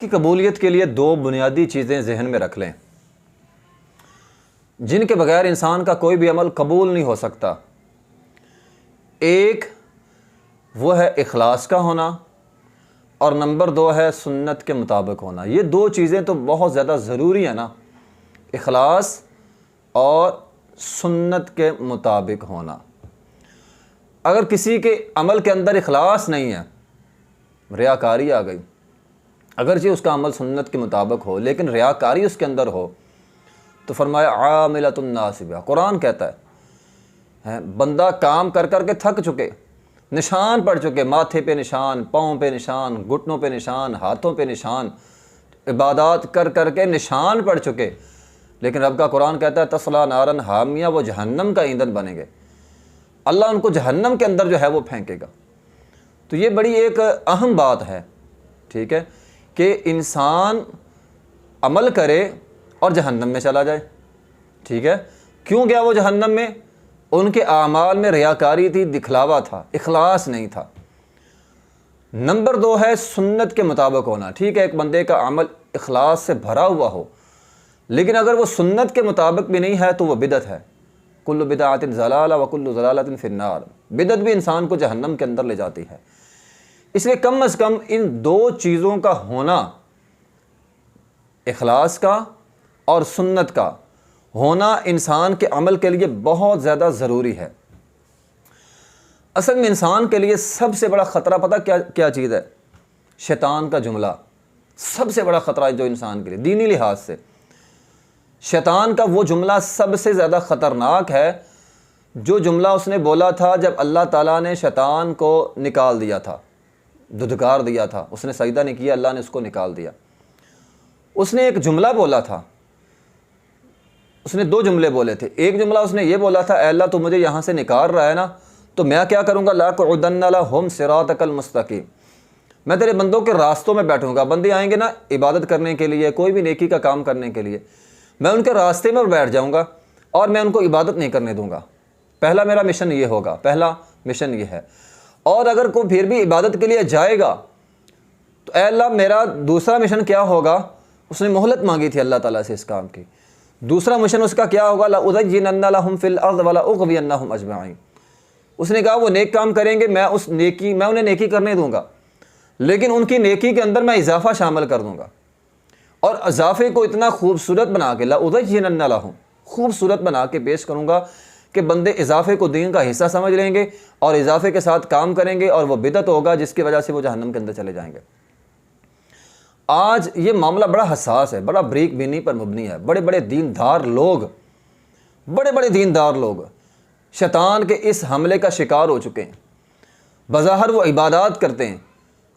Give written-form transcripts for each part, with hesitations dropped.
की कबूलियत के लिए दो बुनियादी चीज़ें जहन में रख लें जिनके बगैर इंसान का कोई भी अमल कबूल नहीं हो सकता। एक वो है इखलास का होना और नंबर दो है सुन्नत के मुताबिक होना। ये दो चीज़ें तो बहुत ज़्यादा ज़रूरी है ना, इखलास और सुन्नत के मुताबिक होना। अगर किसी के अमल के अंदर इखलास नहीं है, रियाकारी आ गई, अगरचे उसका अमल सुन्नत के मुताबिक हो लेकिन रियाकारी उसके अंदर हो, तो फरमाया आमिलतुन नासिबा। कुरान कहता है बंदा काम कर कर के थक चुके, निशान पड़ चुके, माथे पे निशान, पाँव पे निशान, घुटनों पे निशान, हाथों पे निशान, इबादत कर कर के निशान पड़ चुके, लेकिन रब का कुरान कहता है तस्ला नारन हामिया, वो जहन्नम का ईंधन बनेंगे। अल्लाह उनको जहन्नम के अंदर जो है वो फेंकेगा। तो ये बड़ी एक अहम बात है, ठीक है, कि इंसान अमल करे और जहन्नम में चला जाए। ठीक है, क्यों गया वो जहन्नम में? उनके आमाल में रियाकारी थी, दिखलावा था, इखलास नहीं था। नंबर दो है सुन्नत के मुताबिक होना। ठीक है, एक बंदे का अमल इखलास से भरा हुआ हो, लेकिन अगर वो सुन्नत के मुताबिक भी नहीं है तो वह बिदत है। कुल्लु बिदअतिन ज़लाला व कुल्लु ज़लालतिन फिन्नार। बिदत भी इंसान को जहन्नम के अंदर ले जाती है। इसलिए कम अज़ कम इन दो चीज़ों का होना, इखलास का और सुन्नत का होना, इंसान के अमल के लिए बहुत ज़्यादा ज़रूरी है। असल में इंसान के लिए सबसे बड़ा ख़तरा पता क्या चीज़ है? शैतान का जुमला सबसे बड़ा ख़तरा है जो इंसान के लिए दीनी लिहाज से। शैतान का वो जुमला सबसे ज़्यादा ख़तरनाक है, जो जुमला उसने बोला था जब अल्लाह ताला ने शैतान को निकाल दिया था, धुतकार दिया था, उसने सजदा नहीं किया, अल्लाह ने उसको निकाल दिया। उसने एक जुमला बोला था, उसने दो जुमले बोले थे। एक जुमला उसने ये बोला था, ऐ अल्लाह तू मुझे यहाँ से निकाल रहा है ना, तो मैं क्या करूँगा, लाक़ुउदन्ना लहुम सिरातकल मुस्तक़ीम, मैं तेरे बंदों के रास्तों में बैठूँगा। बंदे आएंगे ना इबादत करने के लिए, कोई भी नेकी का काम करने के लिए, मैं उनके रास्ते में बैठ जाऊँगा और मैं उनको इबादत नहीं करने दूँगा। पहला मेरा मिशन ये होगा, पहला मिशन ये है। और अगर कोई फिर भी इबादत के लिए जाएगा तो ऐ अल्लाह मेरा दूसरा मिशन क्या होगा? उसने मोहलत मांगी थी अल्लाह ताला से इस काम की। दूसरा मिशन उसका क्या होगा? लउज़य्यिनन्ना लहुम फ़िल अर्ज़ व लउग़वियन्नहुम अजमईन। उसने कहा वो नेक काम करेंगे, मैं उन्हें नेकी करने दूंगा, लेकिन उनकी नेकी के अंदर मैं इजाफ़ा शामिल कर दूंगा और इजाफ़े को इतना खूबसूरत बना के, लउज़य्यिनन्ना लहुम, खूबसूरत बना के पेश करूँगा कि बंदे इजाफ़े को दीन का हिस्सा समझ लेंगे और इजाफ़े के साथ काम करेंगे और वह बिदत होगा जिसकी वजह से वो जहन्नम के अंदर चले जाएंगे। आज ये मामला बड़ा हसास है, बड़ा बरीक बीनी पर मुबनी है। बड़े बड़े दीनदार लोग शैतान के इस हमले का शिकार हो चुके हैं। बज़ाहिर वो इबादत करते हैं,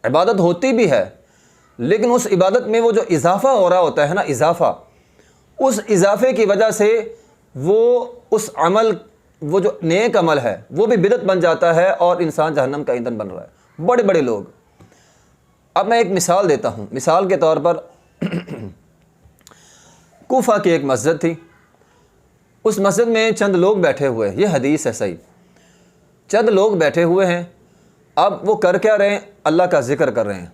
इबादत होती भी है, लेकिन उस इबादत में वो जो इजाफ़ा हो रहा होता है ना, इजाफ़ा, उस इजाफ़े की वजह से वो उस अमल, वो जो नेक अमल है वो भी बिदत बन जाता है और इंसान जहन्नम का ईंधन बन रहा है। बड़े बड़े लोग। अब मैं एक मिसाल देता हूँ। मिसाल के तौर पर कूफा की एक मस्जिद थी, उस मस्जिद में चंद लोग बैठे हुए हैं, ये हदीस है सही, चंद लोग बैठे हुए हैं। अब वो कर क्या रहे हैं? अल्लाह का ज़िक्र कर रहे हैं।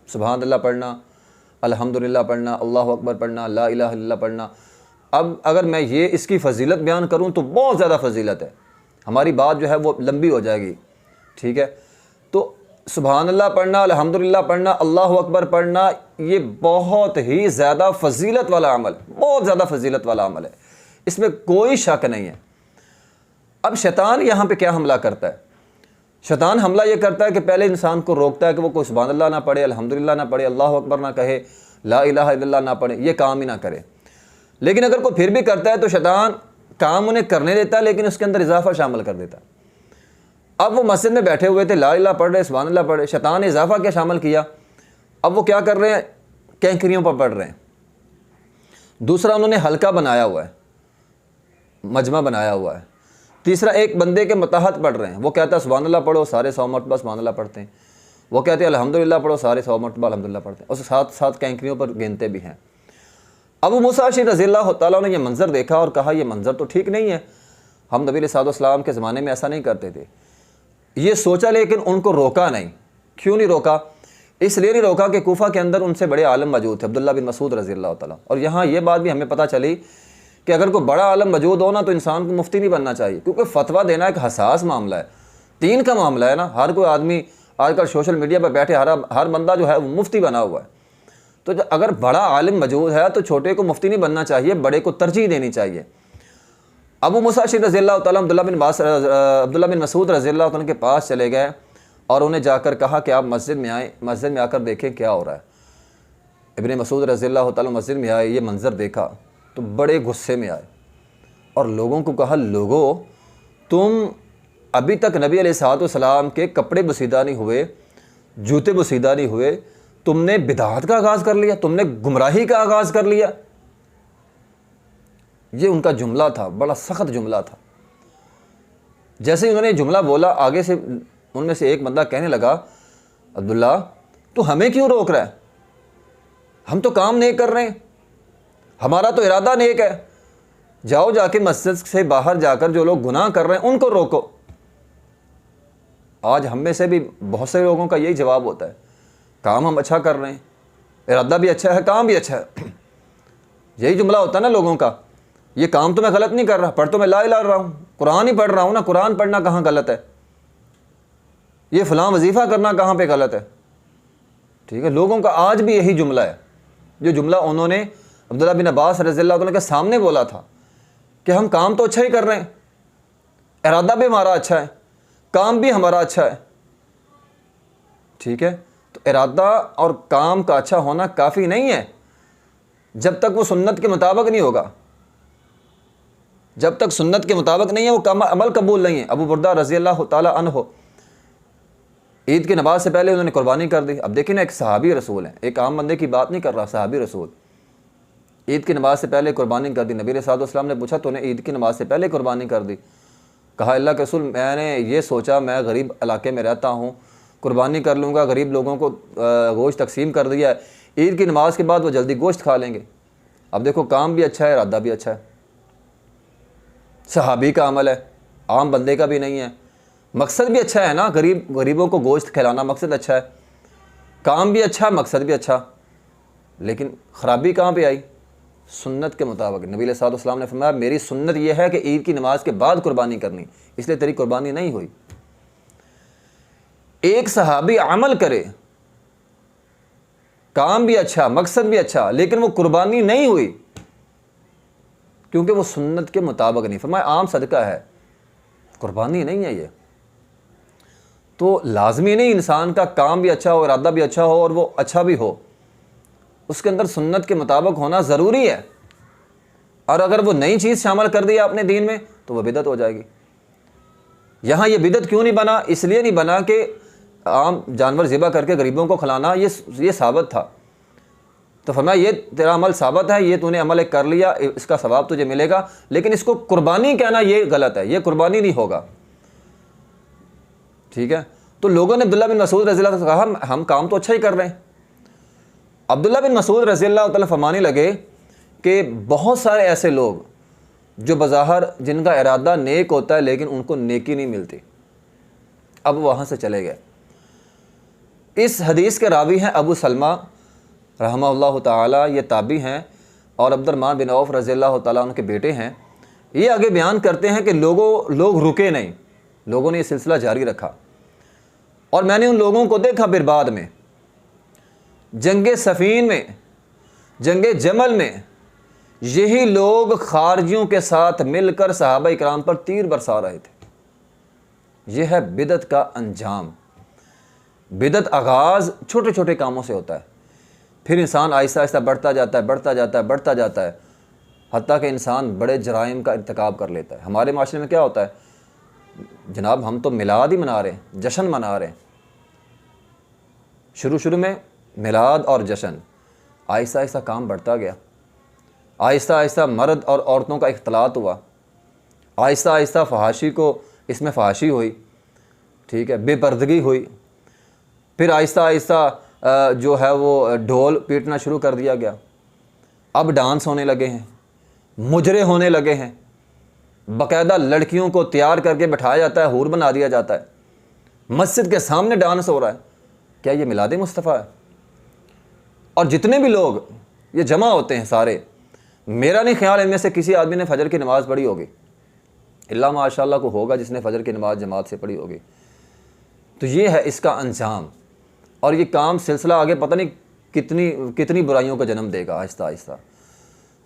सुभान अल्लाह पढ़ना, अल्हम्दुलिल्लाह पढ़ना, अल्लाह अकबर पढ़ना, ला इलाहा इल्लल्लाह पढ़ना। अब अगर मैं ये इसकी फ़जीलत बयान करूँ तो बहुत ज़्यादा फ़जीलत है, हमारी बात जो है वो लंबी हो जाएगी। ठीक है, तो सुभान अल्लाह पढ़ना, अल्हम्दुलिल्लाह पढ़ना, अल्लाह अकबर पढ़ना, ये बहुत ही ज़्यादा फ़जीलत वाला अमल, बहुत ज़्यादा फ़जीलत वाला अमल है, इसमें कोई शक नहीं है। अब शैतान यहाँ पे क्या हमला करता है? शैतान हमला ये करता है कि पहले इंसान को रोकता है कि वो कोई सुभान अल्लाह ना पढ़े, अल्हम्दुलिल्लाह ना पढ़े, अल्लाह अकबर ना कहे, ला इलाहा इल्लल्लाह ना पढ़े, ये काम ही ना करे। लेकिन अगर कोई फिर भी करता है तो शैतान काम उन्हें करने देता है, लेकिन उसके अंदर इजाफा शामिल कर देता है। अब वो मस्जिद में बैठे हुए थे, ला इलाहा पढ़ रहे, सुभान अल्लाह पढ़ रहे, शैतान ने इजाफा क्या शामिल किया? अब वो क्या कर रहे हैं? कैंकरियों पर पढ़ रहे हैं। दूसरा, उन्होंने हल्का बनाया हुआ है, मजमा बनाया हुआ है। तीसरा, एक बंदे के मतहत पढ़ रहे हैं, वो कहता है सुभान अल्लाह पढ़ो, सारे 100 मरतबा सुभान अल्लाह पढ़ते हैं। वो कहते हैं अल्हम्दुलिल्लाह पढ़ो, सारे 100 मरतबा अल्हम्दुलिल्लाह पढ़ते हैं, और साथ साथ कैंकरियों पर गिनते भी हैं। अबू मूसा अशअरी रज़ियल्लाहु ताला ने यह मंज़र देखा और कहा, यह मंज़र तो ठीक नहीं है, हम नबी अलैहिस्सलाम के ज़माने में ऐसा नहीं करते थे। ये सोचा, लेकिन उनको रोका नहीं। क्यों नहीं रोका? इसलिए नहीं रोका कि कूफा के अंदर उनसे बड़े आलम मौजूद थे, अब्दुल्ला बिन मसूद रज़ी अल्लाह ताला। और यहाँ ये बात भी हमें पता चली कि अगर कोई बड़ा आलम मौजूद हो ना तो इंसान को मुफ्ती नहीं बनना चाहिए, क्योंकि फतवा देना एक हसास मामला है, दीन का मामला है ना। हर कोई आदमी आजकल सोशल मीडिया पर बैठे हर बंदा जो है वो मुफ्ती बना हुआ है। तो अगर बड़ा आलिम मौजूद है तो छोटे को मुफ्ती नहीं बनना चाहिए, बड़े को तरजीह देनी चाहिए। अबू मूसा अशअरी रज़ी अल्लाह ताला अब्दुल्ला बिन मसूद रज़ी अल्लाह ताला के पास चले गए और उन्हें जाकर कहा कि आप मस्जिद में आए, मस्जिद में आकर देखें क्या हो रहा है। इब्न मसूद रज़ी अल्लाह ताला मस्जिद में आए, ये मंज़र देखा तो बड़े गुस्से में आए और लोगों को कहा, लोगों तुम अभी तक नबी अलैहिस्सलाम के कपड़े बसीदा नहीं हुए, जूते बसीदा नहीं हुए, तुमने बिदात का आगाज़ कर लिया, तुमने गुमराही का आगाज़ कर लिया। ये उनका जुमला था, बड़ा सख्त जुमला था। जैसे ही उन्होंने जुमला बोला, आगे से उनमें से एक बंदा कहने लगा, अब्दुल्ला तू हमें क्यों रोक रहा है, हम तो काम नेक कर रहे हैं, हमारा तो इरादा नेक है, जाओ जाके मस्जिद से बाहर जाकर जो लोग गुनाह कर रहे हैं उनको रोको। आज हम में से भी बहुत से लोगों का यही जवाब होता है, काम हम अच्छा कर रहे हैं, इरादा भी अच्छा है, काम भी अच्छा है। यही जुमला होता है ना लोगों का, ये काम तो मैं गलत नहीं कर रहा, पढ़ तो मैं ला इला रहा हूँ, कुरान ही पढ़ रहा हूँ ना, कुरान पढ़ना कहाँ गलत है, ये फ़लाँ वजीफ़ा करना कहाँ पे गलत है। ठीक है, लोगों का आज भी यही जुमला है, जो जुमला उन्होंने अब्दुल्ला बिन अब्बास रज़ी अल्लाह तआला के सामने बोला था कि हम काम तो अच्छा ही कर रहे हैं, इरादा भी हमारा अच्छा है, काम भी हमारा अच्छा है। ठीक है, तो इरादा और काम का अच्छा होना काफ़ी नहीं है जब तक वो सुन्नत के मुताबिक नहीं होगा। जब तक सुन्नत के मुताबिक नहीं है वो काम अमल कबूल नहीं है। अबू बुर्दा रज़ी अल्लाह ताला अन्हु ईद की नमाज से पहले उन्होंने कुर्बानी कर दी। अब देखिए ना, एक सहाबी रसूल है, एक आम बंदे की बात नहीं कर रहा, सहाबी रसूल ईद की नमाज से पहले कुर्बानी कर दी। नबी सल्लल्लाहु अलैहि वसल्लम ने पूछा, तूने ईद की नमाज से पहले कुर्बानी कर दी? कहा, अल्लाह के रसूल मैंने ये सोचा मैं गरीब इलाके में रहता हूँ, कुर्बानी कर लूँगा, गरीब लोगों को गोश्त तकसीम कर दिया है, ईद की नमाज के बाद वो जल्दी गोश्त खा लेंगे। अब देखो, काम भी अच्छा है, इरादा भी अच्छा है, सहाबी का अमल है, आम बंदे का भी नहीं है, मकसद भी अच्छा है ना, गरीबों को गोश्त खिलाना मकसद अच्छा है, काम भी अच्छा, मकसद भी अच्छा, लेकिन ख़राबी कहाँ पे आई? सुन्नत के मुताबिक। नबी सल्लल्लाहु अलैहि वसल्लम ने फरमाया, मेरी सुन्नत यह है कि ईद की नमाज के बाद कुर्बानी करनी, इसलिए तेरी कुर्बानी नहीं हुई। एक सहाबी अमल करे, काम भी अच्छा, मकसद भी अच्छा, लेकिन वो कुर्बानी नहीं हुई क्योंकि वो सुन्नत के मुताबिक नहीं। फरमाया आम सदका है, कुर्बानी नहीं है ये। तो लाजमी नहीं इंसान का काम भी अच्छा हो, इरादा भी अच्छा हो और वो अच्छा भी हो, उसके अंदर सुन्नत के मुताबिक होना ज़रूरी है। और अगर वो नई चीज़ शामिल कर दी अपने दीन में तो वह बिदअत हो जाएगी। यहाँ ये बिदअत क्यों नहीं बना? इसलिए नहीं बना कि आम जानवर ज़िबा करके गरीबों को खिलाना ये साबित था। तो फरमाया ये तेरा अमल साबित है, ये तूने अमल एक कर लिया, इसका सवाब तुझे मिलेगा, लेकिन इसको कुर्बानी कहना ये गलत है, ये कुर्बानी नहीं होगा। ठीक है, तो लोगों ने अब्दुल्ला बिन मसूद रज़ी अल्लाह ताला कहा, हम काम तो अच्छा ही कर रहे हैं। अब्दुल्ला बिन मसूद रज़ी अल्लाह ताला फरमाने लगे कि बहुत सारे ऐसे लोग जो बज़ाहिर जिनका इरादा नेक होता है लेकिन उनको नेकी नहीं मिलती। अब वहाँ से चले गए। इस हदीस के रावी हैं अबू सलमा रहमहुल्लाह ताला, ये ताबी हैं और अब्दुर्रहमान बिन औफ रज़ी अल्लाह ताला उनके बेटे हैं। ये आगे बयान करते हैं कि लोग रुके नहीं, लोगों ने ये सिलसिला जारी रखा और मैंने उन लोगों को देखा बिरबाद में, जंगे सफ़ीन में, जंगे जमल में, यही लोग खारजियों के साथ मिलकर सहाबा इकराम पर तीर बरसा रहे थे। यह है बिदत का अंजाम। बिदत आगाज़ छोटे छोटे कामों से होता है, फिर इंसान आहिस्ता आहिस्ता बढ़ता जाता है, बढ़ता जाता है, बढ़ता जाता है, हत्ता कि इंसान बड़े जराइम का इर्तिकाब कर लेता है। हमारे माशरे में क्या होता है, जनाब हम तो मिलाद ही मना रहे हैं, जश्न मना रहे हैं। शुरू में मिलाद और जश्न, आहिस्ता आहिस्ता काम बढ़ता गया, आहिस्ता आहिस्ता मर्द और औरतों का इख्तलात हुआ, आहिस्ता आहिस्ता फहाशी को इसमें फहाशी हुई, ठीक है, बेपर्दगी हुई, फिर आहिस्ता आहिस्ता जो है वो ढोल पीटना शुरू कर दिया गया। अब डांस होने लगे हैं, मुजरे होने लगे हैं, बाकायदा लड़कियों को तैयार करके बैठाया जाता है, हूर बना दिया जाता है, मस्जिद के सामने डांस हो रहा है। क्या ये मिलाद मुस्तफ़ा है? और जितने भी लोग ये जमा होते हैं सारे, मेरा नहीं ख्याल इनमें से किसी आदमी ने फ़जर की नमाज़ पढ़ी होगी, इल्ला माशाअल्लाह को होगा जिसने फ़जर की नमाज़ जमात से पढ़ी होगी। तो ये है इसका अंजाम, और ये काम सिलसिला आगे पता नहीं कितनी कितनी बुराइयों का जन्म देगा आहिस्ता आहिस्ता।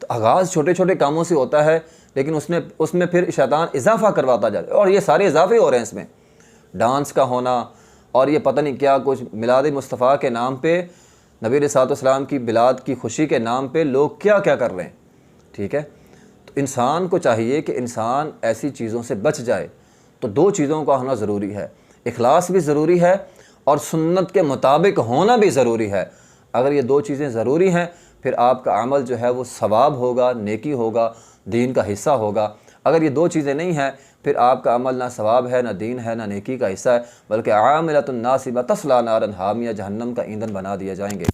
तो आगाज़ छोटे छोटे कामों से होता है, लेकिन उसमें फिर शैतान इजाफा करवाता जा रहा है, और ये सारे इजाफे हो रहे हैं इसमें, डांस का होना और ये पता नहीं क्या कुछ, मिलाद मुस्तफ़ा के नाम पे, नबी अलैहिस्सलाम की बिलाद की खुशी के नाम पे लोग क्या क्या कर रहे हैं। ठीक है, तो इंसान को चाहिए कि इंसान ऐसी चीज़ों से बच जाए। तो दो चीज़ों का होना ज़रूरी है, इखलास भी ज़रूरी है और सुन्नत के मुताबिक होना भी ज़रूरी है। अगर ये दो चीज़ें ज़रूरी हैं, फिर आपका अमल जो है वो सवाब होगा, नेकी होगा, दीन का हिस्सा होगा। अगर ये दो चीज़ें नहीं हैं, फिर आपका अमल ना सवाब है, ना दीन है, ना नेकी का हिस्सा है, बल्कि आमिलतुन नासिबा तस्ला नारन हामिया, जहन्नम का ईंधन बना दिए जाएंगे।